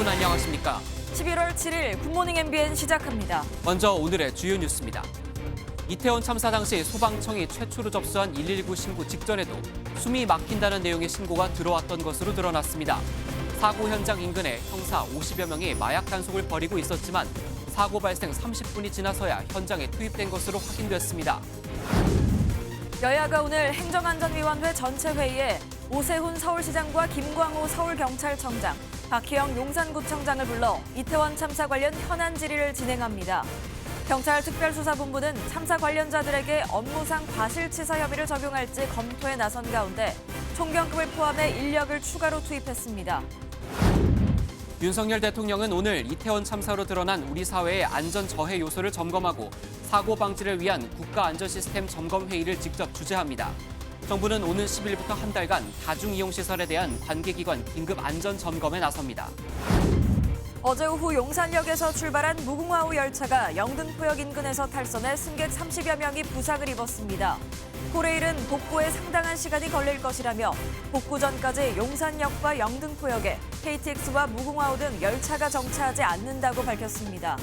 여러분 안녕하십니까? 11월 7일 굿모닝 MBN 시작합니다. 먼저 오늘의 주요 뉴스입니다. 이태원 참사 당시 소방청이 최초로 접수한 119 신고 직전에도 숨이 막힌다는 내용의 신고가 들어왔던 것으로 드러났습니다. 사고 현장 인근에 형사 50여 명이 마약 단속을 벌이고 있었지만 사고 발생 30분이 지나서야 현장에 투입된 것으로 확인됐습니다. 여야가 오늘 행정안전위원회 전체 회의에 오세훈 서울시장과 김광호 서울경찰청장, 박희영 용산구청장을 불러 이태원 참사 관련 현안 질의를 진행합니다. 경찰 특별수사본부는 참사 관련자들에게 업무상 과실치사 혐의를 적용할지 검토에 나선 가운데 총경급을 포함해 인력을 추가로 투입했습니다. 윤석열 대통령은 오늘 이태원 참사로 드러난 우리 사회의 안전 저해 요소를 점검하고 사고 방지를 위한 국가안전시스템 점검회의를 직접 주재합니다. 정부는 오는 10일부터 한 달간 다중이용시설에 대한 관계기관 긴급 안전점검에 나섭니다. 어제 오후 용산역에서 출발한 무궁화호 열차가 영등포역 인근에서 탈선해 승객 30여 명이 부상을 입었습니다. 코레일은 복구에 상당한 시간이 걸릴 것이라며 복구 전까지 용산역과 영등포역에 KTX와 무궁화호 등 열차가 정차하지 않는다고 밝혔습니다.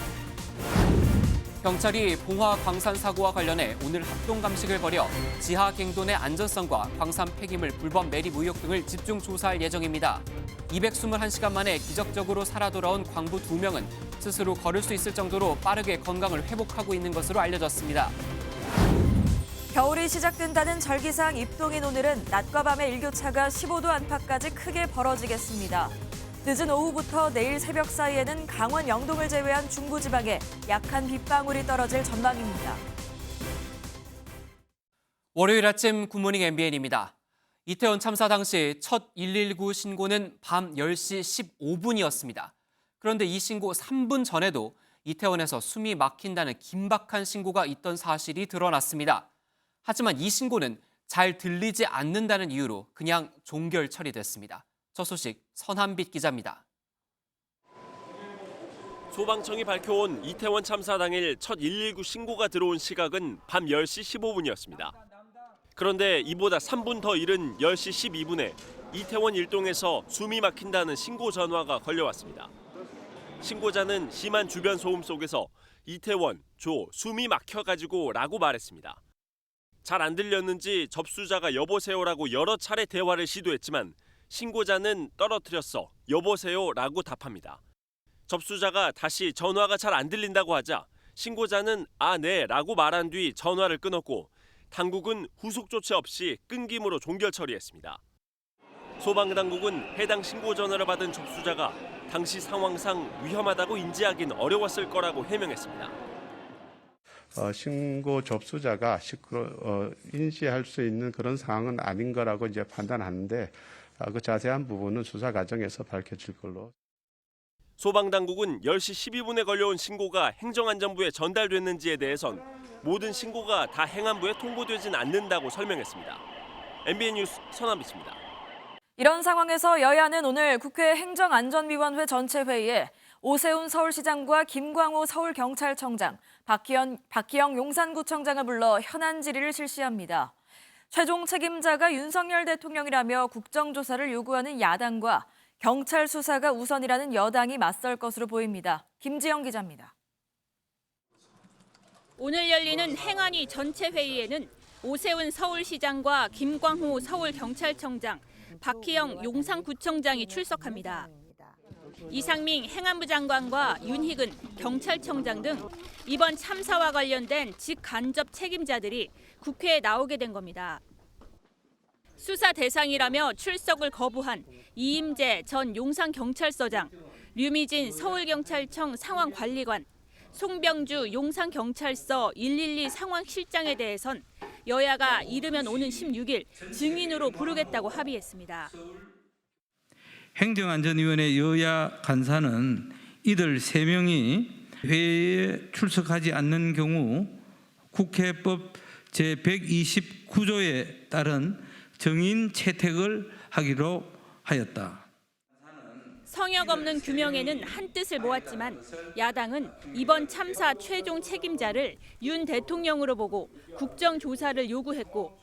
경찰이 봉화 광산 사고와 관련해 오늘 합동 감식을 벌여 지하 갱돈의 안전성과 광산 폐기물 불법 매립 의혹 등을 집중 조사할 예정입니다. 221시간 만에 기적적으로 살아 돌아온 광부 2명은 스스로 걸을 수 있을 정도로 빠르게 건강을 회복하고 있는 것으로 알려졌습니다. 겨울이 시작된다는 절기상 입동인 오늘은 낮과 밤의 일교차가 15도 안팎까지 크게 벌어지겠습니다. 늦은 오후부터 내일 새벽 사이에는 강원 영동을 제외한 중부지방에 약한 빗방울이 떨어질 전망입니다. 월요일 아침 굿모닝 MBN입니다. 이태원 참사 당시 첫 119 신고는 밤 10시 15분이었습니다. 그런데 이 신고 3분 전에도 이태원에서 숨이 막힌다는 긴박한 신고가 있던 사실이 드러났습니다. 하지만 이 신고는 잘 들리지 않는다는 이유로 그냥 종결 처리됐습니다. 저 소식 선한빛 기자입니다. 소방청이 밝혀온 이태원 참사 당일 첫 119 신고가 들어온 시각은 밤 10시 15분이었습니다. 그런데 이보다 3분 더 이른 10시 12분에 이태원 일동에서 숨이 막힌다는 신고 전화가 걸려왔습니다. 신고자는 심한 주변 소음 속에서 이태원, 숨이 막혀가지고 라고 말했습니다. 잘 안 들렸는지 접수자가 여보세요라고 여러 차례 대화를 시도했지만 신고자는 떨어뜨렸어, 여보세요라고 답합니다. 접수자가 다시 전화가 잘 안 들린다고 하자 신고자는 네라고 말한 뒤 전화를 끊었고 당국은 후속 조치 없이 끊김으로 종결 처리했습니다. 소방당국은 해당 신고 전화를 받은 접수자가 당시 상황상 위험하다고 인지하긴 어려웠을 거라고 해명했습니다. 신고 접수자가 인지할 수 있는 그런 상황은 아닌 거라고 이제 판단하는데 그 자세한 부분은 수사 과정에서 밝혀질 걸로. 소방당국은 10시 12분에 걸려온 신고가 행정안전부에 전달됐는지에 대해선 모든 신고가 다 행안부에 통보되진 않는다고 설명했습니다. MBN 뉴스 선한빛입니다. 이런 상황에서 여야는 오늘 국회 행정안전위원회 전체 회의에 오세훈 서울시장과 김광호 서울경찰청장, 박희영 용산구청장을 불러 현안 질의를 실시합니다. 최종 책임자가 윤석열 대통령이라며 국정조사를 요구하는 야당과 경찰 수사가 우선이라는 여당이 맞설 것으로 보입니다. 김지영 기자입니다. 오늘 열리는 행안위 전체 회의에는 오세훈 서울시장과 김광호 서울경찰청장, 박희영 용산구청장이 출석합니다. 이상민 행안부 장관과 윤희근 경찰청장 등 이번 참사와 관련된 직간접 책임자들이 국회에 나오게 된 겁니다. 수사 대상이라며 출석을 거부한 이임재 전 용산경찰서장, 류미진 서울경찰청 상황관리관, 송병주 용산경찰서 112 상황실장에 대해선 여야가 이르면 오는 16일 증인으로 부르겠다고 합의했습니다. 행정안전위원회 여야 간사는 이들 3명이 회의에 출석하지 않는 경우 국회법 제129조에 따른 정인 채택을 하기로 하였다. 성역 없는 규명에는 한뜻을 모았지만 야당은 이번 참사 최종 책임자를 윤 대통령으로 보고 국정조사를 요구했고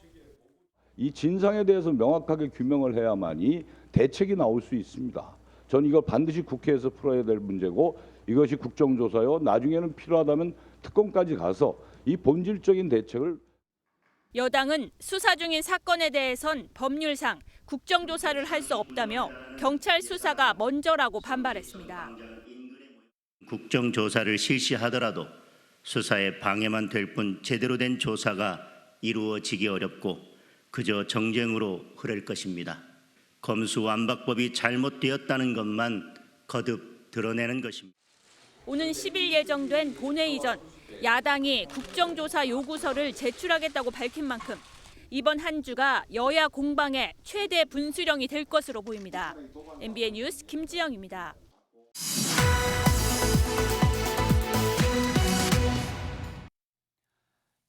이 진상에 대해서 명확하게 규명을 해야만이 대책이 나올 수 있습니다. 저는 이걸 반드시 국회에서 풀어야 될 문제고 이것이 국정조사요. 나중에는 필요하다면 특검까지 가서 이 본질적인 대책을 여당은 수사 중인 사건에 대해선 법률상 국정조사를 할 수 없다며 경찰 수사가 먼저라고 반발했습니다. 국정조사를 실시하더라도 수사에 방해만 될 뿐 제대로 된 조사가 이루어지기 어렵고 그저 정쟁으로 흐를 것입니다. 검수완박법이 잘못되었다는 것만 거듭 드러내는 것입니다. 오는 10일 예정된 본회의 전 야당이 국정조사 요구서를 제출하겠다고 밝힌 만큼 이번 한 주가 여야 공방의 최대 분수령이 될 것으로 보입니다. MBN 뉴스 김지영입니다.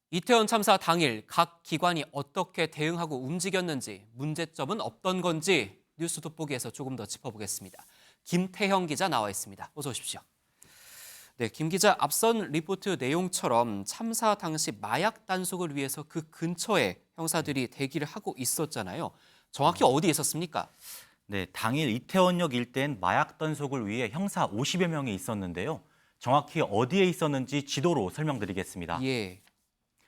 이태원 참사 당일 각 기관이 어떻게 대응하고 움직였는지, 문제점은 없던 건지 뉴스 돋보기에서 조금 더 짚어보겠습니다. 김태형 기자 나와 있습니다. 어서 오십시오. 네, 김 기자, 앞선 리포트 내용처럼 참사 당시 마약 단속을 위해서 그 근처에 형사들이 대기를 하고 있었잖아요. 정확히 어디에 있었습니까? 네, 당일 이태원역 일대엔 마약 단속을 위해 형사 50여 명이 있었는데요. 정확히 어디에 있었는지 지도로 설명드리겠습니다. 예.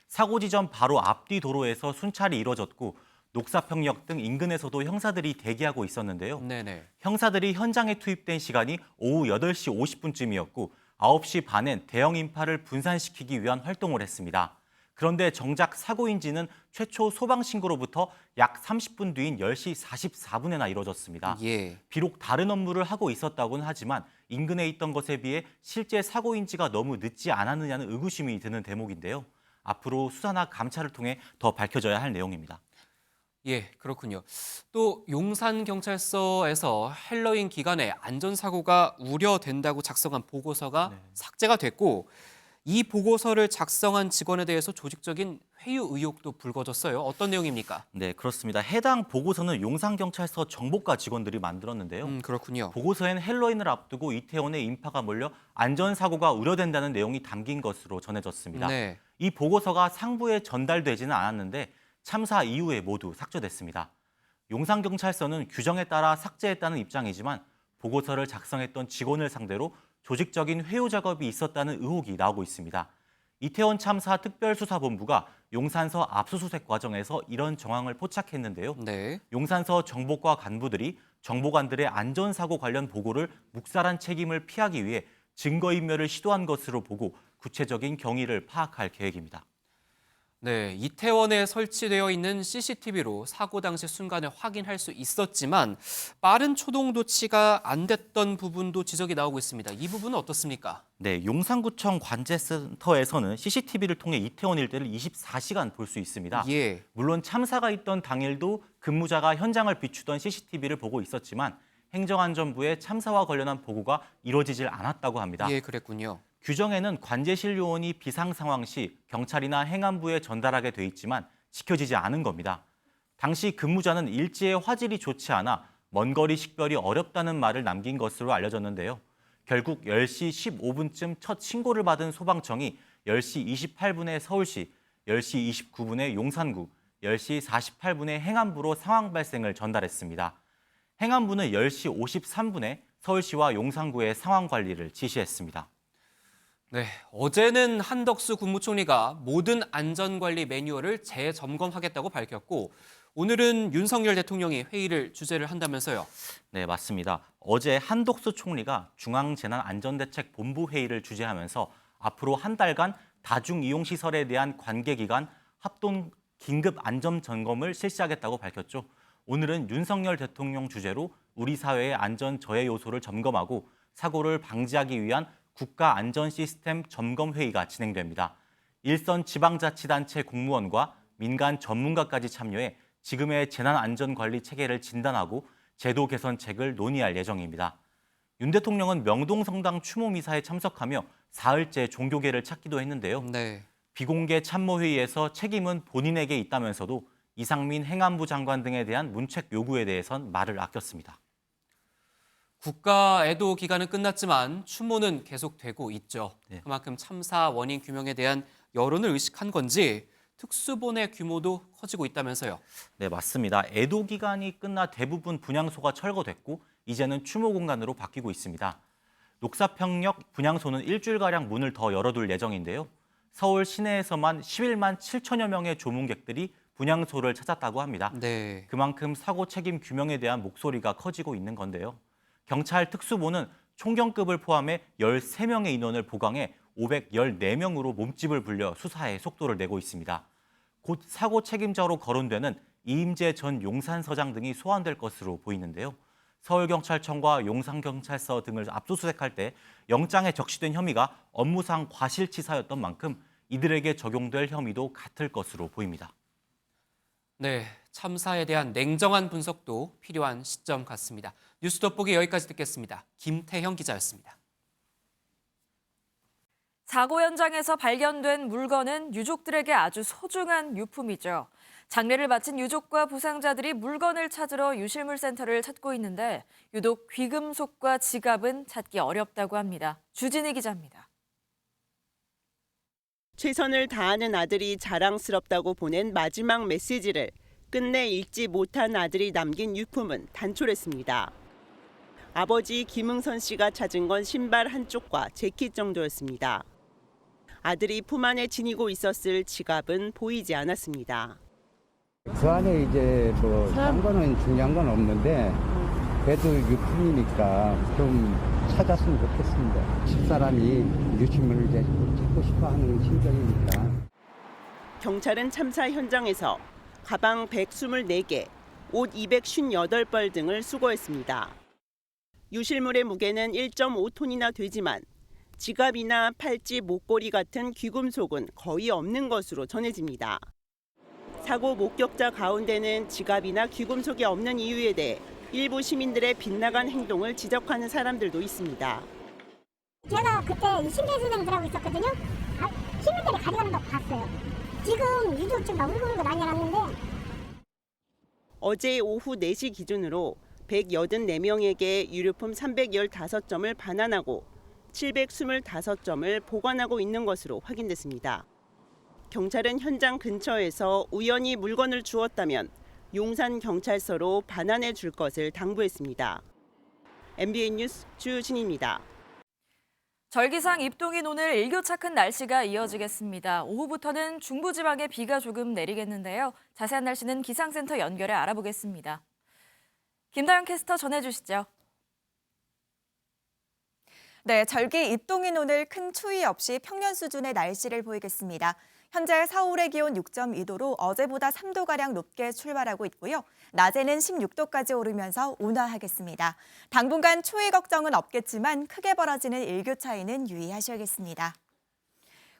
사고 지점 바로 앞뒤 도로에서 순찰이 이뤄졌고 녹사평역 등 인근에서도 형사들이 대기하고 있었는데요. 네네. 형사들이 현장에 투입된 시간이 오후 8시 50분쯤이었고 9시 반엔 대형 인파를 분산시키기 위한 활동을 했습니다. 그런데 정작 사고인지는 최초 소방신고로부터 약 30분 뒤인 10시 44분에나 이뤄졌습니다. 예. 비록 다른 업무를 하고 있었다고는 하지만 인근에 있던 것에 비해 실제 사고인지가 너무 늦지 않았느냐는 의구심이 드는 대목인데요. 앞으로 수사나 감찰을 통해 더 밝혀져야 할 내용입니다. 예, 그렇군요. 또 용산경찰서에서 헬로윈 기간에 안전사고가 우려된다고 작성한 보고서가 삭제가 됐고 이 보고서를 작성한 직원에 대해서 조직적인 회유 의혹도 불거졌어요. 어떤 내용입니까? 네, 그렇습니다. 해당 보고서는 용산경찰서 정보과 직원들이 만들었는데요. 그렇군요. 보고서엔 헬로윈을 앞두고 이태원에 인파가 몰려 안전사고가 우려된다는 내용이 담긴 것으로 전해졌습니다. 네. 이 보고서가 상부에 전달되지는 않았는데 참사 이후에 모두 삭제됐습니다. 용산경찰서는 규정에 따라 삭제했다는 입장이지만 보고서를 작성했던 직원을 상대로 조직적인 회유 작업이 있었다는 의혹이 나오고 있습니다. 이태원 참사 특별수사본부가 용산서 압수수색 과정에서 이런 정황을 포착했는데요. 네. 용산서 정보과 간부들이 정보관들의 안전사고 관련 보고를 묵살한 책임을 피하기 위해 증거인멸을 시도한 것으로 보고 구체적인 경위를 파악할 계획입니다. 네, 이태원에 설치되어 있는 CCTV로 사고 당시 순간을 확인할 수 있었지만 빠른 초동 조치가 안 됐던 부분도 지적이 나오고 있습니다. 이 부분은 어떻습니까? 네, 용산구청 관제센터에서는 CCTV를 통해 이태원 일대를 24시간 볼 수 있습니다. 예. 물론 참사가 있던 당일도 근무자가 현장을 비추던 CCTV를 보고 있었지만 행정안전부의 참사와 관련한 보고가 이루어지질 않았다고 합니다. 예, 그랬군요. 규정에는 관제실 요원이 비상 상황 시 경찰이나 행안부에 전달하게 돼 있지만 지켜지지 않은 겁니다. 당시 근무자는 일지의 화질이 좋지 않아 먼 거리 식별이 어렵다는 말을 남긴 것으로 알려졌는데요. 결국 10시 15분쯤 첫 신고를 받은 소방청이 10시 28분에 서울시, 10시 29분에 용산구, 10시 48분에 행안부로 상황 발생을 전달했습니다. 행안부는 10시 53분에 서울시와 용산구의 상황 관리를 지시했습니다. 네, 어제는 한덕수 국무총리가 모든 안전관리 매뉴얼을 재점검하겠다고 밝혔고 오늘은 윤석열 대통령이 회의를 주재를 한다면서요. 네, 맞습니다. 어제 한덕수 총리가 중앙재난안전대책본부 회의를 주재하면서 앞으로 한 달간 다중이용시설에 대한 관계기관 합동 긴급 안전점검을 실시하겠다고 밝혔죠. 오늘은 윤석열 대통령 주재로 우리 사회의 안전 저해 요소를 점검하고 사고를 방지하기 위한 국가안전시스템 점검회의가 진행됩니다. 일선 지방자치단체 공무원과 민간 전문가까지 참여해 지금의 재난안전관리 체계를 진단하고 제도 개선책을 논의할 예정입니다. 윤 대통령은 명동성당 추모미사에 참석하며 사흘째 종교계를 찾기도 했는데요. 네. 비공개 참모회의에서 책임은 본인에게 있다면서도 이상민 행안부 장관 등에 대한 문책 요구에 대해선 말을 아꼈습니다. 국가 애도 기간은 끝났지만 추모는 계속되고 있죠. 네. 그만큼 참사 원인 규명에 대한 여론을 의식한 건지 특수본의 규모도 커지고 있다면서요. 네, 맞습니다. 애도 기간이 끝나 대부분 분향소가 철거됐고 이제는 추모 공간으로 바뀌고 있습니다. 녹사평역 분향소는 일주일가량 문을 더 열어둘 예정인데요. 서울 시내에서만 11만 7천여 명의 조문객들이 분향소를 찾았다고 합니다. 네. 그만큼 사고 책임 규명에 대한 목소리가 커지고 있는 건데요. 경찰 특수부는 총경급을 포함해 13명의 인원을 보강해 514명으로 몸집을 불려 수사에 속도를 내고 있습니다. 곧 사고 책임자로 거론되는 이임재 전 용산서장 등이 소환될 것으로 보이는데요. 서울경찰청과 용산경찰서 등을 압수수색할 때 영장에 적시된 혐의가 업무상 과실치사였던 만큼 이들에게 적용될 혐의도 같을 것으로 보입니다. 네, 참사에 대한 냉정한 분석도 필요한 시점 같습니다. 뉴스 돋보기 여기까지 듣겠습니다. 김태형 기자였습니다. 사고 현장에서 발견된 물건은 유족들에게 아주 소중한 유품이죠. 장례를 마친 유족과 부상자들이 물건을 찾으러 유실물센터를 찾고 있는데 유독 귀금속과 지갑은 찾기 어렵다고 합니다. 주진희 기자입니다. 최선을 다하는 아들이 자랑스럽다고 보낸 마지막 메시지를 끝내 읽지 못한 아들이 남긴 유품은 단촐했습니다. 아버지 김응선 씨가 찾은 건 신발 한쪽과 재킷 정도였습니다. 아들이 품 안에 지니고 있었을 지갑은 보이지 않았습니다. 그 안에 이제 딴 거는 중요한 건 없는데 그래도 유품이니까 좀 찾았으면 좋겠습니다. 집사람이 유실물을 이제 찾고 싶어 하는 심정이니까. 경찰은 참사 현장에서 가방 124개, 옷 258벌 등을 수거했습니다. 유실물의 무게는 1.5톤이나 되지만 지갑이나 팔찌, 목걸이 같은 귀금속은 거의 없는 것으로 전해집니다. 사고 목격자 가운데는 지갑이나 귀금속이 없는 이유에 대해 일부 시민들의 빗나간 행동을 지적하는 사람들도 있습니다. 제가 그때 심폐소생술하고 있었거든요. 시민들이 가져가는 거 봤어요. 지금 유족 지금 울고 있는 거 많이 알았는데. 어제 오후 4시 기준으로 184명에게 유류품 315점을 반환하고 725점을 보관하고 있는 것으로 확인됐습니다. 경찰은 현장 근처에서 우연히 물건을 주었다면 용산경찰서로 반환해 줄 것을 당부했습니다. MBN 뉴스 주진희입니다. 절기상 입동인 오늘 일교차 큰 날씨가 이어지겠습니다. 오후부터는 중부지방에 비가 조금 내리겠는데요. 자세한 날씨는 기상센터 연결해 알아보겠습니다. 김다영 캐스터 전해주시죠. 네, 절기 입동인 오늘 큰 추위 없이 평년 수준의 날씨를 보이겠습니다. 현재 서울의 기온 6.2도로 어제보다 3도가량 높게 출발하고 있고요. 낮에는 16도까지 오르면서 온화하겠습니다. 당분간 추위 걱정은 없겠지만 크게 벌어지는 일교차에는 유의하셔야겠습니다.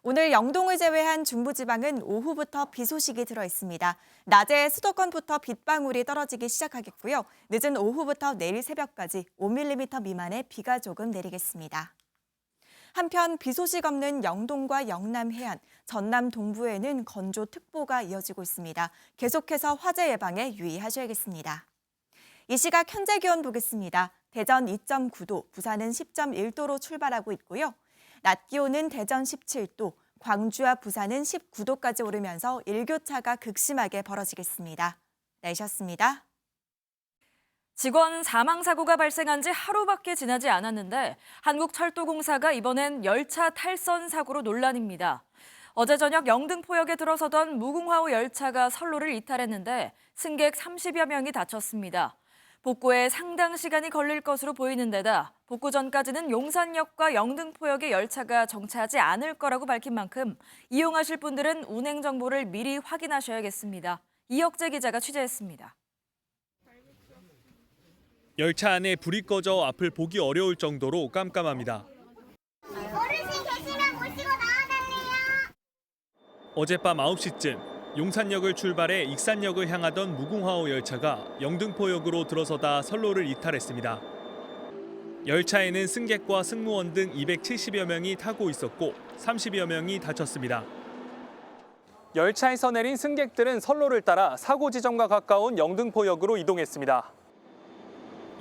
오늘 영동을 제외한 중부지방은 오후부터 비 소식이 들어있습니다. 낮에 수도권부터 빗방울이 떨어지기 시작하겠고요. 늦은 오후부터 내일 새벽까지 5mm 미만의 비가 조금 내리겠습니다. 한편 비 소식 없는 영동과 영남 해안, 전남 동부에는 건조특보가 이어지고 있습니다. 계속해서 화재 예방에 유의하셔야겠습니다. 이 시각 현재 기온 보겠습니다. 대전 2.9도, 부산은 10.1도로 출발하고 있고요. 낮 기온은 대전 17도, 광주와 부산은 19도까지 오르면서 일교차가 극심하게 벌어지겠습니다. 날씨였습니다. 직원 사망 사고가 발생한 지 하루밖에 지나지 않았는데 한국철도공사가 이번엔 열차 탈선 사고로 논란입니다. 어제 저녁 영등포역에 들어서던 무궁화호 열차가 선로를 이탈했는데 승객 30여 명이 다쳤습니다. 복구에 상당 시간이 걸릴 것으로 보이는 데다 복구 전까지는 용산역과 영등포역의 열차가 정차하지 않을 거라고 밝힌 만큼 이용하실 분들은 운행 정보를 미리 확인하셔야겠습니다. 이혁재 기자가 취재했습니다. 열차 안에 불이 꺼져 앞을 보기 어려울 정도로 깜깜합니다. 어르신 계시면 모시고 나와달래요. 어젯밤 9시쯤 용산역을 출발해 익산역을 향하던 무궁화호 열차가 영등포역으로 들어서다 선로를 이탈했습니다. 열차에는 승객과 승무원 등 270여 명이 타고 있었고 30여 명이 다쳤습니다. 열차에서 내린 승객들은 선로를 따라 사고 지점과 가까운 영등포역으로 이동했습니다.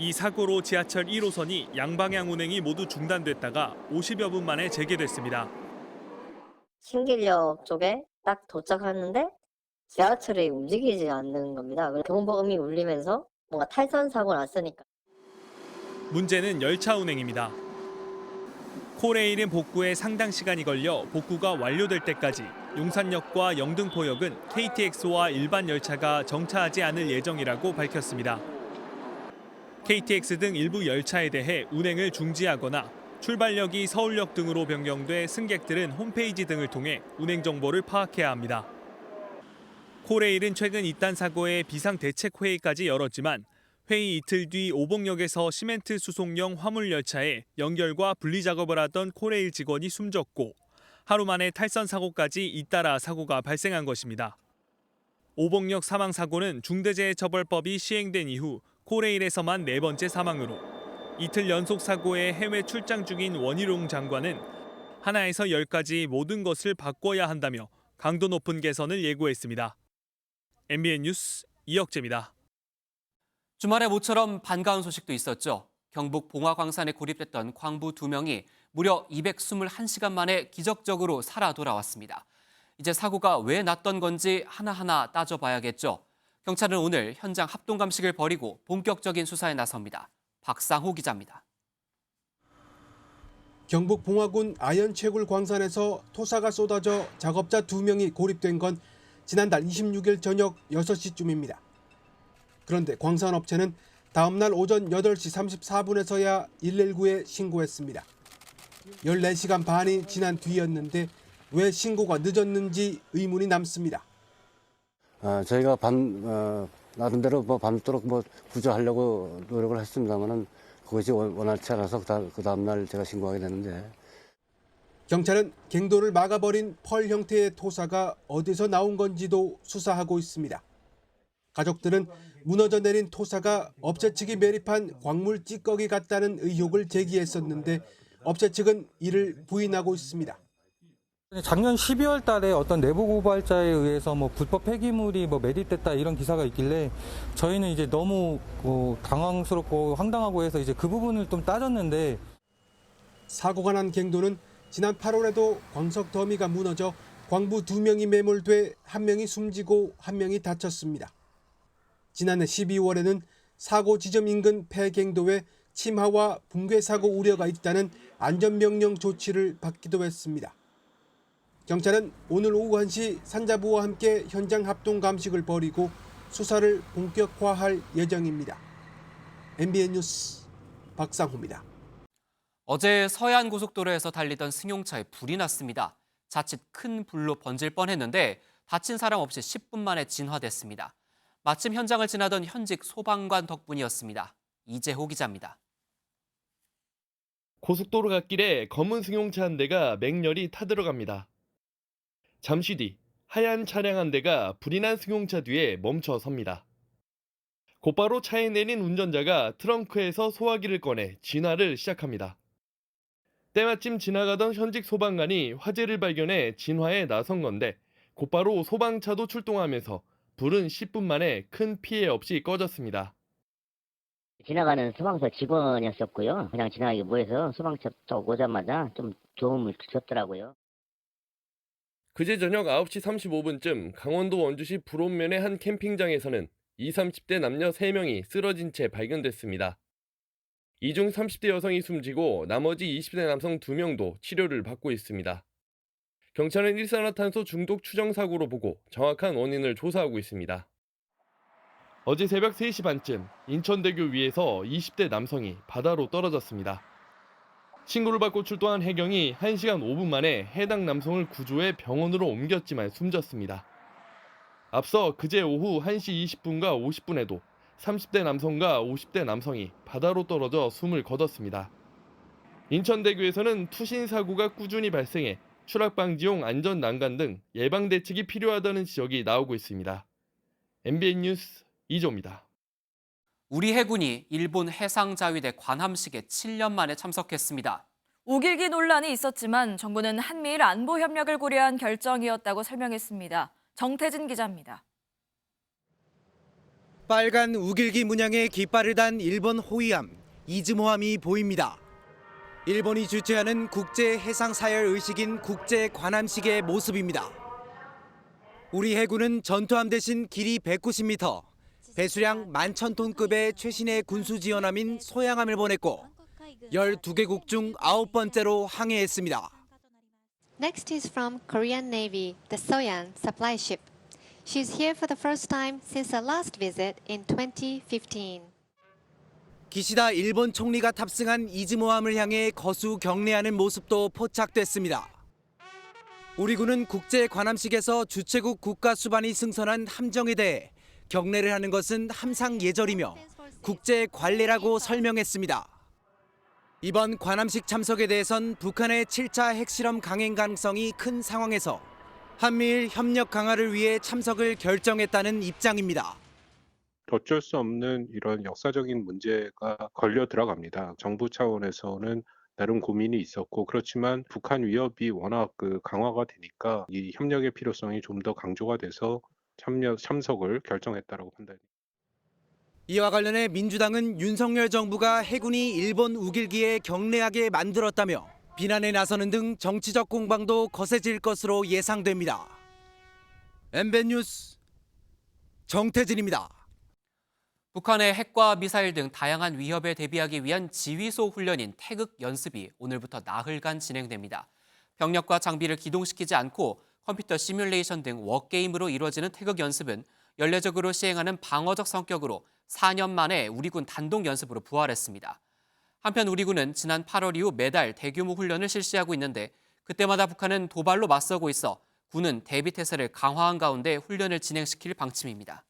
이 사고로 지하철 1호선이 양방향 운행이 모두 중단됐다가 50여 분 만에 재개됐습니다. 신길역 쪽에 딱 도착하는데 지하철이 움직이지 않는 겁니다. 경보음이 울리면서 뭔가 탈선 사고가 났으니까. 문제는 열차 운행입니다. 코레일은 복구에 상당 시간이 걸려 복구가 완료될 때까지 용산역과 영등포역은 KTX와 일반 열차가 정차하지 않을 예정이라고 밝혔습니다. KTX 등 일부 열차에 대해 운행을 중지하거나 출발역이 서울역 등으로 변경돼 승객들은 홈페이지 등을 통해 운행 정보를 파악해야 합니다. 코레일은 최근 이딴 사고에 비상대책회의까지 열었지만 회의 이틀 뒤 오봉역에서 시멘트 수송용 화물 열차에 연결과 분리 작업을 하던 코레일 직원이 숨졌고 하루 만에 탈선 사고까지 잇따라 사고가 발생한 것입니다. 오봉역 사망 사고는 중대재해처벌법이 시행된 이후 코레일에서만 4번째 사망으로 이틀 연속 사고에 해외 출장 중인 원희룡 장관은 하나에서 10까지 모든 것을 바꿔야 한다며 강도 높은 개선을 예고했습니다. MBN 뉴스 이혁재입니다. 주말에 모처럼 반가운 소식도 있었죠. 경북 봉화광산에 고립됐던 광부 2명이 무려 221시간 만에 기적적으로 살아 돌아왔습니다. 이제 사고가 왜 났던 건지 하나하나 따져봐야겠죠. 경찰은 오늘 현장 합동감식을 벌이고 본격적인 수사에 나섭니다. 박상호 기자입니다. 경북 봉화군 아연채굴 광산에서 토사가 쏟아져 작업자 2명이 고립된 건 지난달 26일 저녁 6시쯤입니다. 그런데 광산업체는 다음 날 오전 8시 34분에서야 119에 신고했습니다. 14시간 반이 지난 뒤였는데 왜 신고가 늦었는지 의문이 남습니다. 저희가 나름대로 밤도록 구조하려고 노력을 했습니다만은 그것이 원활치 않아서 그 다음 날 제가 신고하게 됐는데. 경찰은 갱도를 막아버린 펄 형태의 토사가 어디서 나온 건지도 수사하고 있습니다. 가족들은 무너져 내린 토사가 업체 측이 매립한 광물 찌꺼기 같다는 의혹을 제기했었는데 업체 측은 이를 부인하고 있습니다. 작년 12월 달에 어떤 내부 고발자에 의해서 불법 폐기물이 매립됐다 이런 기사가 있길래 저희는 이제 너무 당황스럽고 황당하고 해서 이제 그 부분을 좀 따졌는데 사고가 난 갱도는 지난 8월에도 광석 더미가 무너져 광부 2명이 매몰돼 1명이 숨지고 1명이 다쳤습니다. 지난해 12월에는 사고 지점 인근 폐갱도에 침하와 붕괴 사고 우려가 있다는 안전명령 조치를 받기도 했습니다. 경찰은 오늘 오후 1시 산자부와 함께 현장 합동 감식을 벌이고 수사를 본격화할 예정입니다. MBN 뉴스 박상호입니다. 어제 서해안 고속도로에서 달리던 승용차에 불이 났습니다. 자칫 큰 불로 번질 뻔했는데 다친 사람 없이 10분 만에 진화됐습니다. 마침 현장을 지나던 현직 소방관 덕분이었습니다. 이재호 기자입니다. 고속도로 갓길에 검은 승용차 한 대가 맹렬히 타들어갑니다. 잠시 뒤 하얀 차량 한 대가 불이 난 승용차 뒤에 멈춰 섭니다. 곧바로 차에 내린 운전자가 트렁크에서 소화기를 꺼내 진화를 시작합니다. 때마침 지나가던 현직 소방관이 화재를 발견해 진화에 나선 건데 곧바로 소방차도 출동하면서 불은 10분 만에 큰 피해 없이 꺼졌습니다. 지나가는 소방서 직원이었었고요. 그냥 지나가기 뭐해서 소방차 오자마자 좀 도움을 주셨더라고요. 그제 저녁 9시 35분쯤 강원도 원주시 불온면의 한 캠핑장에서는 20, 30대 남녀 3명이 쓰러진 채 발견됐습니다. 이 중 30대 여성이 숨지고 나머지 20대 남성 2명도 치료를 받고 있습니다. 경찰은 일산화탄소 중독 추정 사고로 보고 정확한 원인을 조사하고 있습니다. 어제 새벽 3시 반쯤 인천대교 위에서 20대 남성이 바다로 떨어졌습니다. 신고를 받고 출동한 해경이 1시간 5분 만에 해당 남성을 구조해 병원으로 옮겼지만 숨졌습니다. 앞서 그제 오후 1시 20분과 50분에도 30대 남성과 50대 남성이 바다로 떨어져 숨을 거뒀습니다. 인천대교에서는 투신 사고가 꾸준히 발생해 추락 방지용 안전 난간 등 예방 대책이 필요하다는 지적이 나오고 있습니다. MBN 뉴스 이조입니다. 우리 해군이 일본 해상자위대 관함식에 7년 만에 참석했습니다. 우길기 논란이 있었지만 정부는 한미일 안보 협력을 고려한 결정이었다고 설명했습니다. 정태진 기자입니다. 빨간 우길기 문양에 깃발을 단 일본 호위함 이즈모함이 보입니다. 일본이 주최하는 국제 해상 사열 의식인 국제 관함식의 모습입니다. 우리 해군은 전투함 대신 길이 190m, 배수량 11,000톤급의 최신의 군수 지원함인 소양함을 보냈고 12개국 중 9번째로 항해했습니다. Next is from Korean Navy, the Soyan supply ship. She's here for the first time since her last visit in 2015. 기시다 일본 총리가 탑승한 이즈모함을 향해 거수 경례하는 모습도 포착됐습니다. 우리 군은 국제 관함식에서 주최국 국가 수반이 승선한 함정에 대해 경례를 하는 것은 함상 예절이며 국제 관례라고 설명했습니다. 이번 관함식 참석에 대해선 북한의 7차 핵실험 강행 가능성이 큰 상황에서 한미일 협력 강화를 위해 참석을 결정했다는 입장입니다. 어쩔 수 없는 이런 역사적인 문제가 걸려 들어갑니다. 정부 차원에서는 나름 고민이 있었고 그렇지만 북한 위협이 워낙 강화가 되니까 이 협력의 필요성이 좀 더 강조가 돼서 참석을 결정했다라고 판단합니다. 이와 관련해 민주당은 윤석열 정부가 해군이 일본 우길기에 경례하게 만들었다며 비난에 나서는 등 정치적 공방도 거세질 것으로 예상됩니다. MBN 뉴스 정태진입니다. 북한의 핵과 미사일 등 다양한 위협에 대비하기 위한 지휘소 훈련인 태극 연습이 오늘부터 나흘간 진행됩니다. 병력과 장비를 기동시키지 않고 컴퓨터 시뮬레이션 등 워게임으로 이루어지는 태극 연습은 연례적으로 시행하는 방어적 성격으로 4년 만에 우리군 단독 연습으로 부활했습니다. 한편 우리군은 지난 8월 이후 매달 대규모 훈련을 실시하고 있는데 그때마다 북한은 도발로 맞서고 있어 군은 대비태세를 강화한 가운데 훈련을 진행시킬 방침입니다.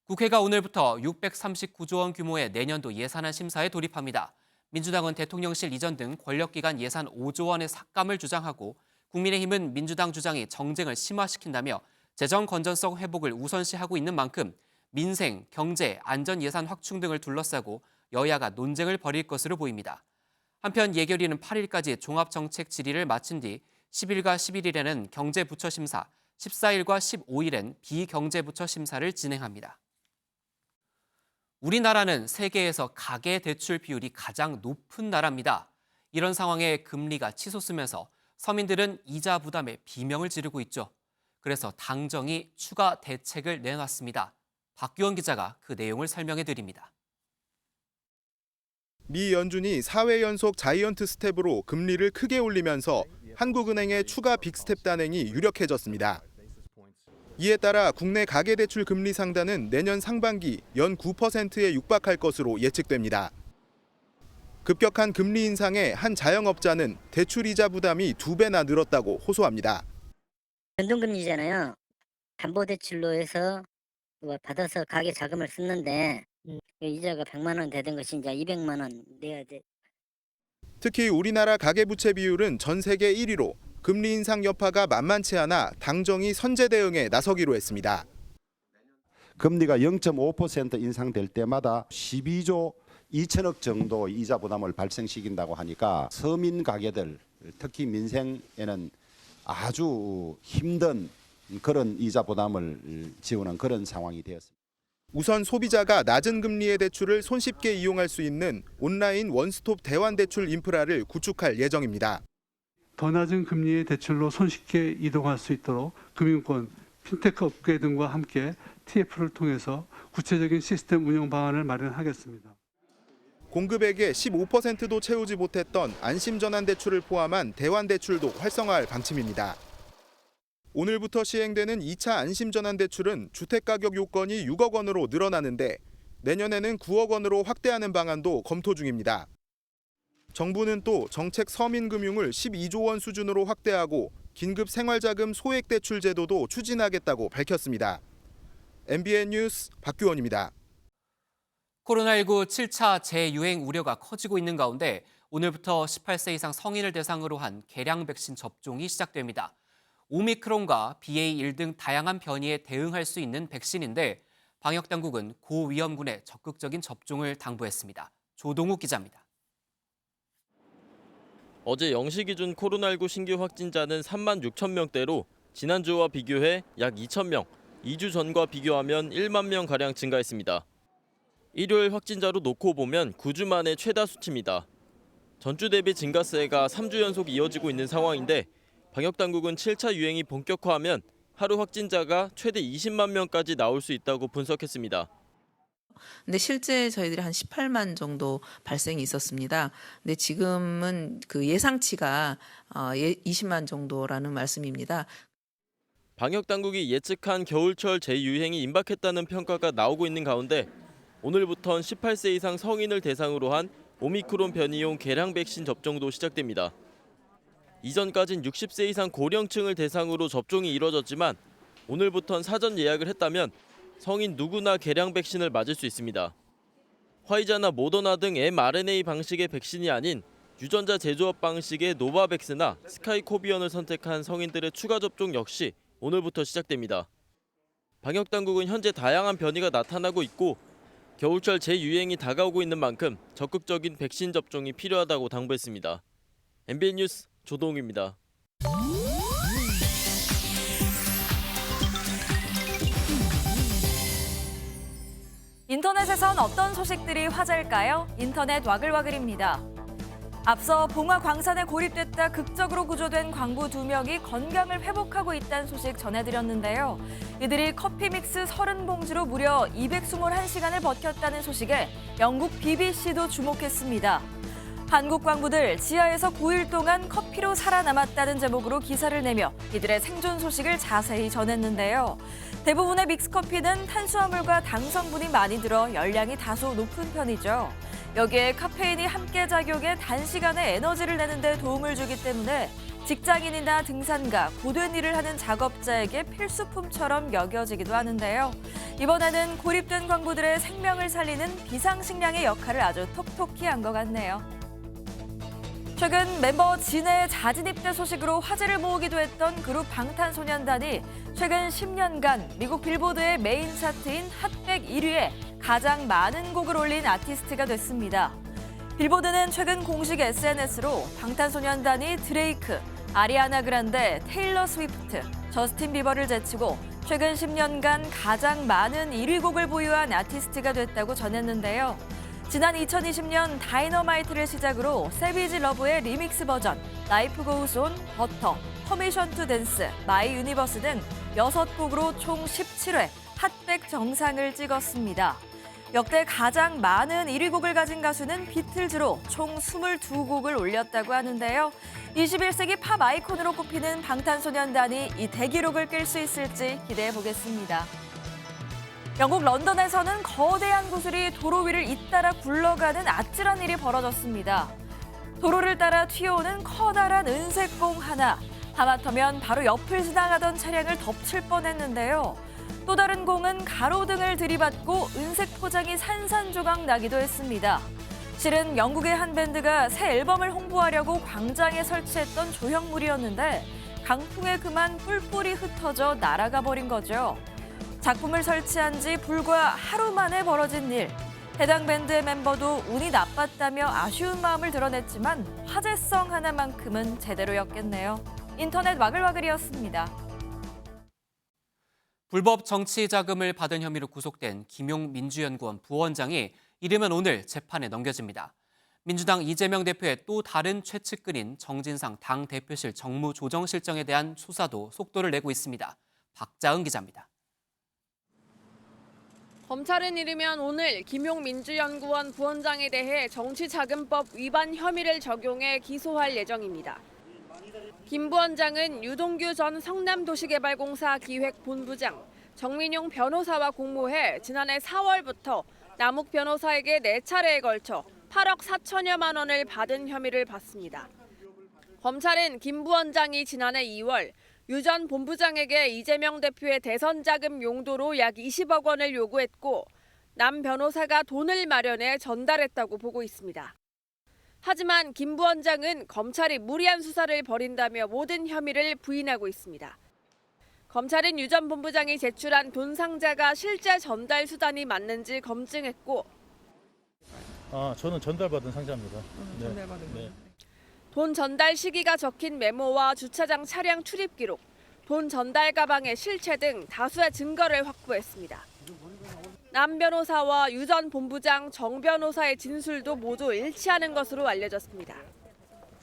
국회가 오늘부터 639조 원 규모의 내년도 예산안 심사에 돌입합니다. 민주당은 대통령실 이전 등 권력기관 예산 5조 원의 삭감을 주장하고 국민의힘은 민주당 주장이 정쟁을 심화시킨다며 재정 건전성 회복을 우선시하고 있는 만큼 민생, 경제, 안전 예산 확충 등을 둘러싸고 여야가 논쟁을 벌일 것으로 보입니다. 한편 예결위는 8일까지 종합정책 질의를 마친 뒤 10일과 11일에는 경제부처 심사, 14일과 15일엔 비경제부처 심사를 진행합니다. 우리나라는 세계에서 가계대출 비율이 가장 높은 나라입니다. 이런 상황에 금리가 치솟으면서 서민들은 이자 부담에 비명을 지르고 있죠. 그래서 당정이 추가 대책을 내놨습니다. 박규원 기자가 그 내용을 설명해 드립니다. 미 연준이 4회 연속 자이언트 스텝으로 금리를 크게 올리면서 한국은행의 추가 빅스텝 단행이 유력해졌습니다. 이에 따라 국내 가계대출 금리 상단은 내년 상반기 연 9%에 육박할 것으로 예측됩니다. 급격한 금리 인상에 한 자영업자는 대출이자 부담이 2배나 늘었다고 호소합니다. 변동금리잖아요. 담보대출로 해서 받아서 가계 자금을 쓰는데 이자가 100만 원 되던 것이 이제 200만 원 내야 돼. 특히 우리나라 가계부채 비율은 전 세계 1위로 금리 인상 여파가 만만치 않아 당정이 선제 대응에 나서기로 했습니다. 금리가 0.5% 인상될 때마다 12조 2천억 정도 이자 부담을 발생시킨다고 하니까 서민 가게들, 특히 민생에는 아주 힘든 그런 이자 부담을 지우는 그런 상황이 되었습니다. 우선 소비자가 낮은 금리의 대출을 손쉽게 이용할 수 있는 온라인 원스톱 대환대출 인프라를 구축할 예정입니다. 더 낮은 금리의 대출로 손쉽게 이동할 수 있도록 금융권, 핀테크 업계 등과 함께 TF를 통해서 구체적인 시스템 운영 방안을 마련하겠습니다. 공급액의 15%도 채우지 못했던 안심전환대출을 포함한 대환대출도 활성화할 방침입니다. 오늘부터 시행되는 2차 안심전환대출은 주택가격 요건이 6억 원으로 늘어나는데 내년에는 9억 원으로 확대하는 방안도 검토 중입니다. 정부는 또 정책 서민금융을 12조 원 수준으로 확대하고 긴급 생활자금 소액대출 제도도 추진하겠다고 밝혔습니다. MBN 뉴스 박규원입니다. 코로나19 7차 재유행 우려가 커지고 있는 가운데 오늘부터 18세 이상 성인을 대상으로 한 개량 백신 접종이 시작됩니다. 오미크론과 BA1 등 다양한 변이에 대응할 수 있는 백신인데 방역당국은 고위험군에 적극적인 접종을 당부했습니다. 조동욱 기자입니다. 어제 0시 기준 코로나19 신규 확진자는 3만 6천 명대로 지난주와 비교해 약 2천 명, 2주 전과 비교하면 1만 명가량 증가했습니다. 일요일 확진자로 놓고 보면 9주 만에 최다 수치입니다. 전주 대비 증가세가 3주 연속 이어지고 있는 상황인데 방역당국은 7차 유행이 본격화하면 하루 확진자가 최대 20만 명까지 나올 수 있다고 분석했습니다. 근데 실제 저희들이 한 18만 정도 발생이 있었습니다. 근데 지금은 그 예상치가 20만 정도라는 말씀입니다. 방역 당국이 예측한 겨울철 재유행이 임박했다는 평가가 나오고 있는 가운데 오늘부턴 18세 이상 성인을 대상으로 한 오미크론 변이용 개량 백신 접종도 시작됩니다. 이전까진 60세 이상 고령층을 대상으로 접종이 이뤄졌지만 오늘부턴 사전 예약을 했다면 성인 누구나 개량 백신을 맞을 수 있습니다. 화이자나 모더나 등 mRNA 방식의 백신이 아닌 유전자 제조업 방식의 노바백스나 스카이코비언을 선택한 성인들의 추가 접종 역시 오늘부터 시작됩니다. 방역 당국은 현재 다양한 변이가 나타나고 있고 겨울철 재유행이 다가오고 있는 만큼 적극적인 백신 접종이 필요하다고 당부했습니다. MBN 뉴스 조동욱입니다. 인터넷에선 어떤 소식들이 화제일까요? 인터넷 와글와글입니다. 앞서 봉화 광산에 고립됐다 극적으로 구조된 광부 2명이 건강을 회복하고 있다는 소식 전해드렸는데요. 이들이 커피 믹스 30봉지로 무려 221시간을 버텼다는 소식에 영국 BBC도 주목했습니다. 한국 광부들 지하에서 9일 동안 커피로 살아남았다는 제목으로 기사를 내며 이들의 생존 소식을 자세히 전했는데요. 대부분의 믹스커피는 탄수화물과 당 성분이 많이 들어 열량이 다소 높은 편이죠. 여기에 카페인이 함께 작용해 단시간에 에너지를 내는 데 도움을 주기 때문에 직장인이나 등산가, 고된 일을 하는 작업자에게 필수품처럼 여겨지기도 하는데요. 이번에는 고립된 광부들의 생명을 살리는 비상식량의 역할을 아주 톡톡히 한 것 같네요. 최근 멤버 진의 자진 입대 소식으로 화제를 모으기도 했던 그룹 방탄소년단이 최근 10년간 미국 빌보드의 메인 차트인 핫100 1위에 가장 많은 곡을 올린 아티스트가 됐습니다. 빌보드는 최근 공식 SNS로 방탄소년단이 드레이크, 아리아나 그란데, 테일러 스위프트, 저스틴 비버를 제치고 최근 10년간 가장 많은 1위 곡을 보유한 아티스트가 됐다고 전했는데요. 지난 2020년 다이너마이트를 시작으로 세비지 러브의 리믹스 버전, 라이프 고우스 온, 버터, 퍼미션 투 댄스, 마이 유니버스 등 6곡으로 총 17회 핫100 정상을 찍었습니다. 역대 가장 많은 1위 곡을 가진 가수는 비틀즈로 총 22곡을 올렸다고 하는데요. 21세기 팝 아이콘으로 꼽히는 방탄소년단이 이 대기록을 깰 수 있을지 기대해 보겠습니다. 영국 런던에서는 거대한 구슬이 도로 위를 잇따라 굴러가는 아찔한 일이 벌어졌습니다. 도로를 따라 튀어오는 커다란 은색 공 하나. 하마터면 바로 옆을 지나가던 차량을 덮칠 뻔했는데요. 또 다른 공은 가로등을 들이받고 은색 포장이 산산조각 나기도 했습니다. 실은 영국의 한 밴드가 새 앨범을 홍보하려고 광장에 설치했던 조형물이었는데 강풍에 그만 뿔뿔이 흩어져 날아가 버린 거죠. 작품을 설치한 지 불과 하루 만에 벌어진 일. 해당 밴드의 멤버도 운이 나빴다며 아쉬운 마음을 드러냈지만 화제성 하나만큼은 제대로였겠네요. 인터넷 와글와글이었습니다. 불법 정치 자금을 받은 혐의로 구속된 김용 민주연구원 부원장이 이르면 오늘 재판에 넘겨집니다. 민주당 이재명 대표의 또 다른 최측근인 정진상 당대표실 정무조정실장에 대한 수사도 속도를 내고 있습니다. 박자은 기자입니다. 검찰은 이르면 오늘 김용 민주연구원 부원장에 대해 정치자금법 위반 혐의를 적용해 기소할 예정입니다. 김 부원장은 유동규 전 성남도시개발공사 기획본부장, 정민용 변호사와 공모해 지난해 4월부터 남욱 변호사에게 4차례에 걸쳐 8억 4천여만 원을 받은 혐의를 받습니다. 검찰은 김 부원장이 지난해 2월 유 전 본부장에게 이재명 대표의 대선 자금 용도로 약 20억 원을 요구했고 남 변호사가 돈을 마련해 전달했다고 보고 있습니다. 하지만 김 부원장은 검찰이 무리한 수사를 벌인다며 모든 혐의를 부인하고 있습니다. 검찰은 유 전 본부장이 제출한 돈 상자가 실제 전달 수단이 맞는지 검증했고 저는 전달받은 상자입니다. 전달받은 네. 돈 전달 시기가 적힌 메모와 주차장 차량 출입 기록, 돈 전달 가방의 실체 등 다수의 증거를 확보했습니다. 남 변호사와 유 전 본부장 정 변호사의 진술도 모두 일치하는 것으로 알려졌습니다.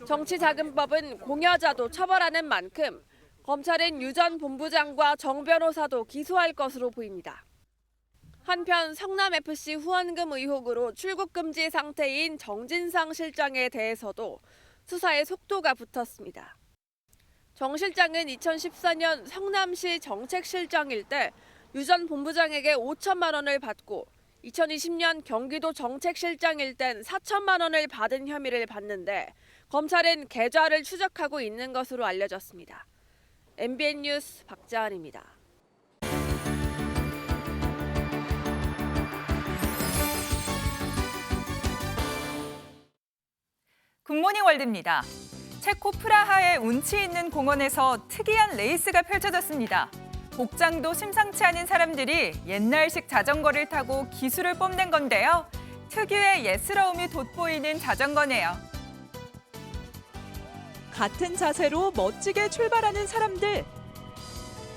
정치자금법은 공여자도 처벌하는 만큼 검찰은 유 전 본부장과 정 변호사도 기소할 것으로 보입니다. 한편 성남FC 후원금 의혹으로 출국 금지 상태인 정진상 실장에 대해서도 수사에 속도가 붙었습니다. 정 실장은 2014년 성남시 정책실장일 때 유 전 본부장에게 5천만 원을 받고 2020년 경기도 정책실장일 땐 4천만 원을 받은 혐의를 받는데 검찰은 계좌를 추적하고 있는 것으로 알려졌습니다. MBN 뉴스 박자은입니다. 굿모닝 월드입니다. 체코 프라하의 운치 있는 공원에서 특이한 레이스가 펼쳐졌습니다. 복장도 심상치 않은 사람들이 옛날식 자전거를 타고 기술을 뽐낸 건데요. 특유의 예스러움이 돋보이는 자전거네요. 같은 자세로 멋지게 출발하는 사람들.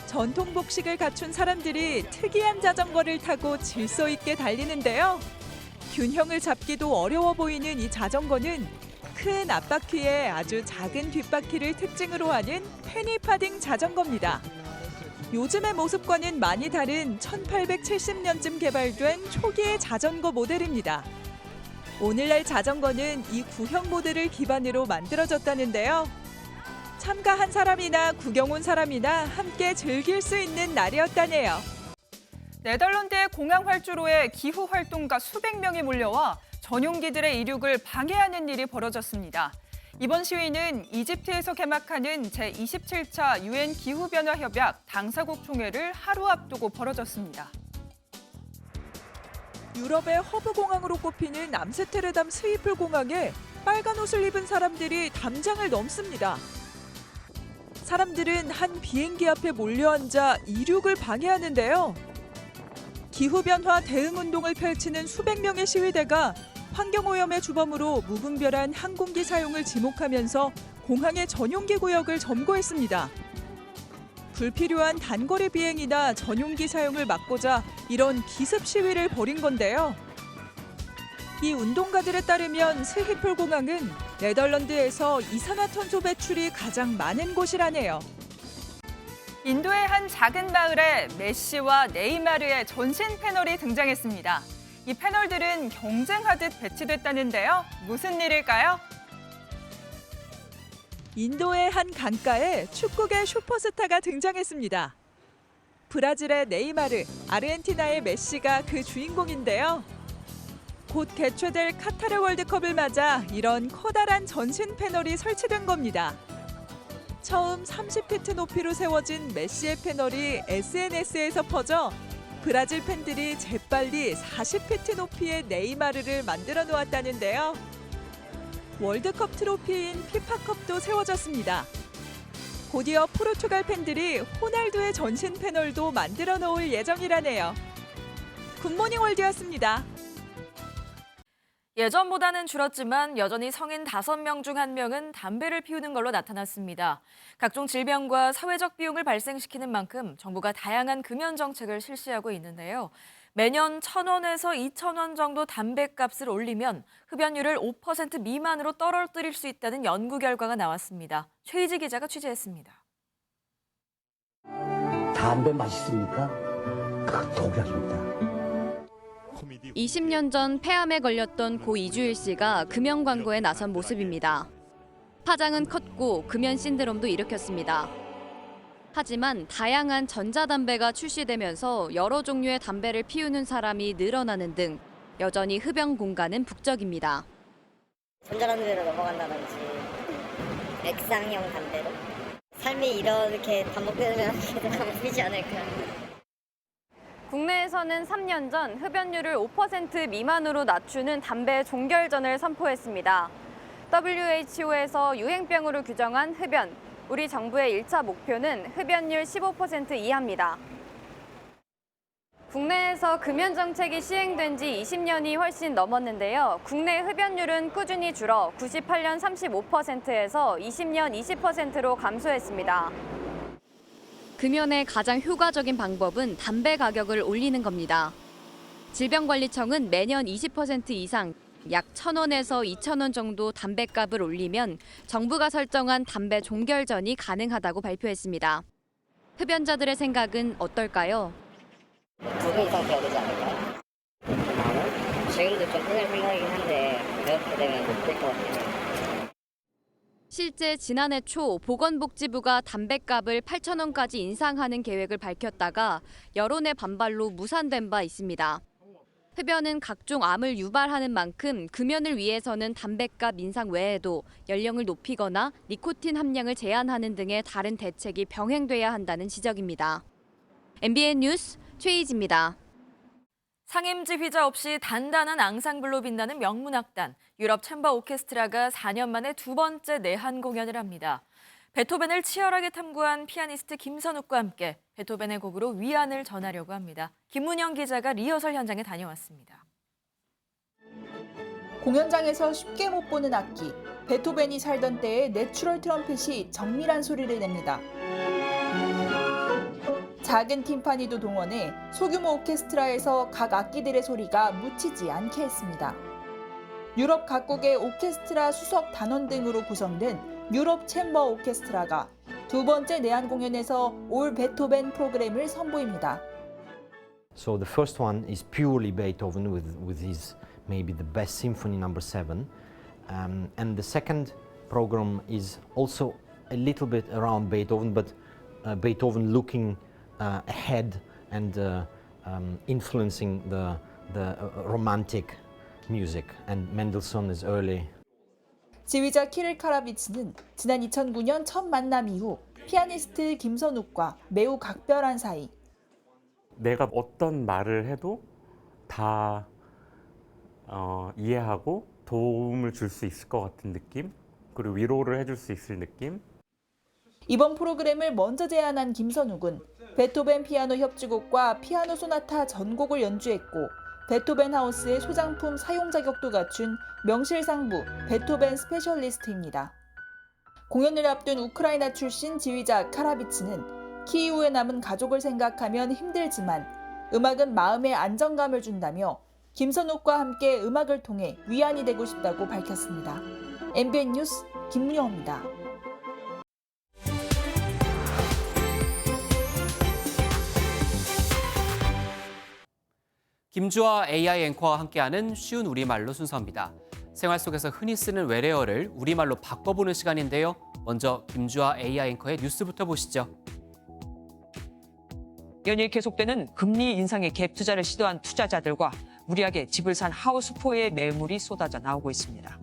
전통 복식을 갖춘 사람들이 특이한 자전거를 타고 질서 있게 달리는데요. 균형을 잡기도 어려워 보이는 이 자전거는 큰 앞바퀴에 아주 작은 뒷바퀴를 특징으로 하는 페니파딩 자전거입니다. 요즘의 모습과는 많이 다른 1870년쯤 개발된 초기의 자전거 모델입니다. 오늘날 자전거는 이 구형 모델을 기반으로 만들어졌다는데요. 참가한 사람이나 구경 온 사람이나 함께 즐길 수 있는 날이었다네요. 네덜란드의 공항 활주로에 기후 활동가 수백 명이 몰려와 전용기들의 이륙을 방해하는 일이 벌어졌습니다. 이번 시위는 이집트에서 개막하는 제27차 UN 기후변화협약 당사국 총회를 하루 앞두고 벌어졌습니다. 유럽의 허브 공항으로 꼽히는 암스테르담 스히플 공항에 빨간 옷을 입은 사람들이 담장을 넘습니다. 사람들은 한 비행기 앞에 몰려앉아 이륙을 방해하는데요. 기후변화 대응운동을 펼치는 수백 명의 시위대가 환경오염의 주범으로 무분별한 항공기 사용을 지목하면서 공항의 전용기 구역을 점거했습니다. 불필요한 단거리 비행이나 전용기 사용을 막고자 이런 기습 시위를 벌인 건데요. 이 운동가들에 따르면 스히플 공항은 네덜란드에서 이산화탄소 배출이 가장 많은 곳이라네요. 인도의 한 작은 마을에 메시와 네이마르의 전신 패널이 등장했습니다. 이 패널들은 경쟁하듯 배치됐다는데요. 무슨 일일까요? 인도의 한 강가에 축구계 슈퍼스타가 등장했습니다. 브라질의 네이마르, 아르헨티나의 메시가 그 주인공인데요. 곧 개최될 카타르 월드컵을 맞아 이런 커다란 전신 패널이 설치된 겁니다. 처음 30피트 높이로 세워진 메시의 패널이 SNS에서 퍼져 브라질 팬들이 재빨리 40피트 높이의 네이마르를 만들어 놓았다는데요. 월드컵 트로피인 피파컵도 세워졌습니다. 곧이어 포르투갈 팬들이 호날두의 전신 패널도 만들어 놓을 예정이라네요. 굿모닝 월드였습니다. 예전보다는 줄었지만 여전히 성인 5명 중 1명은 담배를 피우는 걸로 나타났습니다. 각종 질병과 사회적 비용을 발생시키는 만큼 정부가 다양한 금연 정책을 실시하고 있는데요. 매년 1,000원에서 2,000원 정도 담배값을 올리면 흡연율을 5% 미만으로 떨어뜨릴 수 있다는 연구 결과가 나왔습니다. 최희지 기자가 취재했습니다. 담배 맛있습니까? 그 독약입니다. 20년 전 폐암에 걸렸던 고 이주일 씨가 금연 광고에 나선 모습입니다. 파장은 컸고 금연 신드롬도 일으켰습니다. 하지만 다양한 전자담배가 출시되면서 여러 종류의 담배를 피우는 사람이 늘어나는 등 여전히 흡연 공간은 북적입니다. 전자담배로 넘어간다든지 액상형 담배로 삶이 이렇게 반복되면 계속하면 되지 않을까. 국내에서는 3년 전 흡연율을 5% 미만으로 낮추는 담배 종결전을 선포했습니다. WHO에서 유행병으로 규정한 흡연, 우리 정부의 1차 목표는 흡연율 15% 이하입니다. 국내에서 금연 정책이 시행된 지 20년이 훨씬 넘었는데요. 국내 흡연율은 꾸준히 줄어 98년 35%에서 20년 20%로 감소했습니다. 금연의 가장 효과적인 방법은 담배 가격을 올리는 겁니다. 질병관리청은 매년 20% 이상 약 1,000원에서 2,000원 정도 담배값을 올리면 정부가 설정한 담배 종결전이 가능하다고 발표했습니다. 흡연자들의 생각은 어떨까요? 2배 이상 돼야 되지 않을까요? 지금도 좀 끊을 생각이긴 한데 그렇게 되면 못 될 것 같아요. 실제 지난해 초 보건복지부가 담뱃값을 8,000원까지 인상하는 계획을 밝혔다가 여론의 반발로 무산된 바 있습니다. 흡연은 각종 암을 유발하는 만큼 금연을 위해서는 담뱃값 인상 외에도 연령을 높이거나 니코틴 함량을 제한하는 등의 다른 대책이 병행돼야 한다는 지적입니다. MBN 뉴스 최희지입니다. 상임지 휘자 없이 단단한 앙상블로 빛나는 명문악단 유럽 챔버 오케스트라가 4년 만에 두 번째 내한 공연을 합니다. 베토벤을 치열하게 탐구한 피아니스트 김선욱과 함께 베토벤의 곡으로 위안을 전하려고 합니다. 김문영 기자가 리허설 현장에 다녀왔습니다. 공연장에서 쉽게 못 보는 악기, 베토벤이 살던 때의 내추럴 트럼펫이 정밀한 소리를 냅니다. 작은 팀파니도 동원해 소규모 오케스트라에서 각 악기들의 소리가 묻히지 않게 했습니다. 유럽 각국의 오케스트라 수석 단원 등으로 구성된 유럽 챔버 오케스트라가 두 번째 내한 공연에서 올 베토벤 프로그램을 선보입니다. So the first one is purely Beethoven with his maybe the best symphony number 7, and the second program is also a little bit around Beethoven, but Beethoven looking ahead and influencing the romantic music, and Mendelssohn is early. 지휘자 키릴 카라비츠는 지난 2009년 첫 만남 이후 피아니스트 김선욱과 매우 각별한 사이. 내가 어떤 말을 해도 다 이해하고 도움을 줄 수 있을 것 같은 느낌, 그리고 위로를 해줄 수 있을 느낌. 이번 프로그램을 먼저 제안한 김선욱은 베토벤 피아노 협주곡과 피아노 소나타 전곡을 연주했고 베토벤 하우스의 소장품 사용 자격도 갖춘 명실상부 베토벤 스페셜리스트입니다. 공연을 앞둔 우크라이나 출신 지휘자 카라비츠는 키이우에 남은 가족을 생각하면 힘들지만 음악은 마음에 안정감을 준다며 김선욱과 함께 음악을 통해 위안이 되고 싶다고 밝혔습니다. MBN 뉴스 김문영입니다. 김주아 AI 앵커와 함께하는 쉬운 우리말로 순서입니다. 생활 속에서 흔히 쓰는 외래어를 우리말로 바꿔보는 시간인데요. 먼저 김주아 AI 앵커의 뉴스부터 보시죠. 연일 계속되는 금리 인상의 갭 투자를 시도한 투자자들과 무리하게 집을 산 하우스포의 매물이 쏟아져 나오고 있습니다.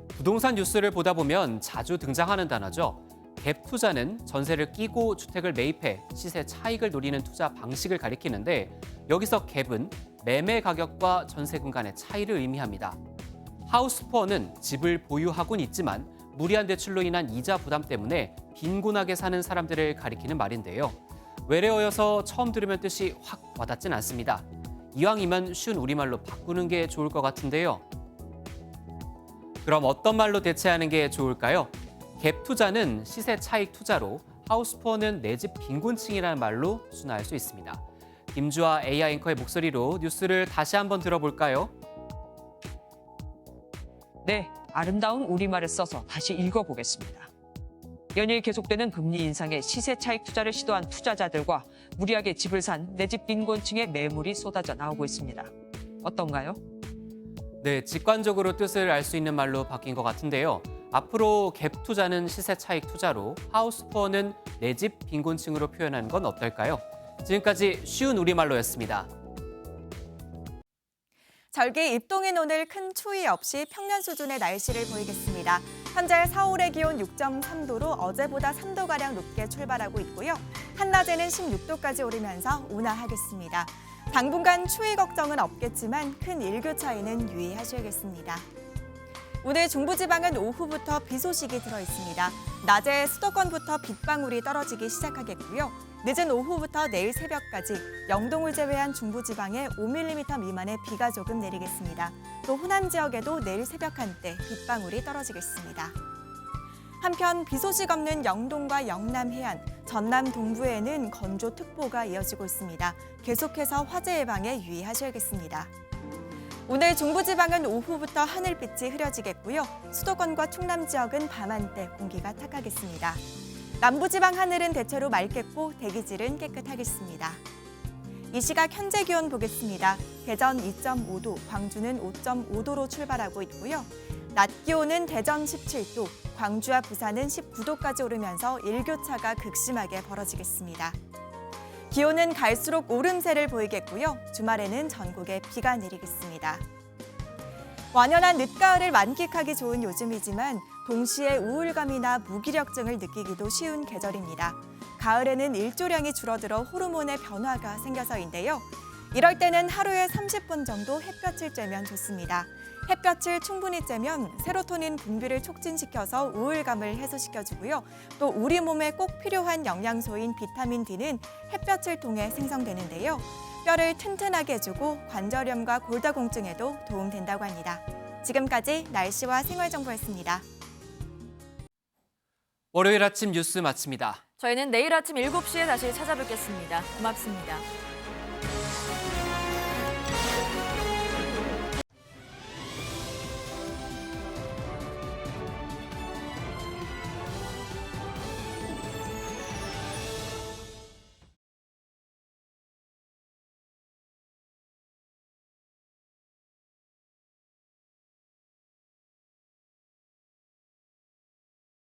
부동산 뉴스를 보다 보면 자주 등장하는 단어죠. 갭 투자는 전세를 끼고 주택을 매입해 시세 차익을 노리는 투자 방식을 가리키는데 여기서 갭은 매매 가격과 전세금 간의 차이를 의미합니다. 하우스푸어는 집을 보유하고는 있지만 무리한 대출로 인한 이자 부담 때문에 빈곤하게 사는 사람들을 가리키는 말인데요. 외래어여서 처음 들으면 뜻이 확 와닿진 않습니다. 이왕이면 쉬운 우리말로 바꾸는 게 좋을 것 같은데요. 그럼 어떤 말로 대체하는 게 좋을까요? 갭 투자는 시세 차익 투자로, 하우스푸어는 내 집 빈곤층이라는 말로 순화할 수 있습니다. 김주아 AI 앵커의 목소리로 뉴스를 다시 한번 들어볼까요? 네, 아름다운 우리말을 써서 다시 읽어보겠습니다. 연일 계속되는 금리 인상에 시세 차익 투자를 시도한 투자자들과 무리하게 집을 산 내 집 빈곤층의 매물이 쏟아져 나오고 있습니다. 어떤가요? 네, 직관적으로 뜻을 알 수 있는 말로 바뀐 것 같은데요. 앞으로 갭 투자는 시세 차익 투자로, 하우스푸어는 내 집 빈곤층으로 표현하는 건 어떨까요? 지금까지 쉬운 우리말로였습니다. 절기 입동인 오늘 큰 추위 없이 평년 수준의 날씨를 보이겠습니다. 현재 서울의 기온 6.3도로 어제보다 3도가량 높게 출발하고 있고요. 한낮에는 16도까지 오르면서 온화하겠습니다. 당분간 추위 걱정은 없겠지만 큰 일교 차이는 유의하셔야겠습니다. 오늘 중부지방은 오후부터 비 소식이 들어있습니다. 낮에 수도권부터 빗방울이 떨어지기 시작하겠고요. 늦은 오후부터 내일 새벽까지 영동을 제외한 중부지방에 5mm 미만의 비가 조금 내리겠습니다. 또 호남 지역에도 내일 새벽 한때 빗방울이 떨어지겠습니다. 한편 비 소식 없는 영동과 영남 해안, 전남 동부에는 건조특보가 이어지고 있습니다. 계속해서 화재 예방에 유의하셔야겠습니다. 오늘 중부지방은 오후부터 하늘빛이 흐려지겠고요. 수도권과 충남 지역은 밤한때 공기가 탁하겠습니다. 남부지방 하늘은 대체로 맑겠고 대기질은 깨끗하겠습니다. 이 시각 현재 기온 보겠습니다. 대전 2.5도, 광주는 5.5도로 출발하고 있고요. 낮 기온은 대전 17도, 광주와 부산은 19도까지 오르면서 일교차가 극심하게 벌어지겠습니다. 기온은 갈수록 오름세를 보이겠고요. 주말에는 전국에 비가 내리겠습니다. 완연한 늦가을을 만끽하기 좋은 요즘이지만 동시에 우울감이나 무기력증을 느끼기도 쉬운 계절입니다. 가을에는 일조량이 줄어들어 호르몬의 변화가 생겨서인데요. 이럴 때는 하루에 30분 정도 햇볕을 쬐면 좋습니다. 햇볕을 충분히 쬐면 세로토닌 분비를 촉진시켜서 우울감을 해소시켜주고요. 또 우리 몸에 꼭 필요한 영양소인 비타민 D는 햇볕을 통해 생성되는데요. 뼈를 튼튼하게 해주고 관절염과 골다공증에도 도움된다고 합니다. 지금까지 날씨와 생활정보였습니다. 월요일 아침 뉴스 마칩니다. 저희는 내일 아침 7시에 다시 찾아뵙겠습니다. 고맙습니다.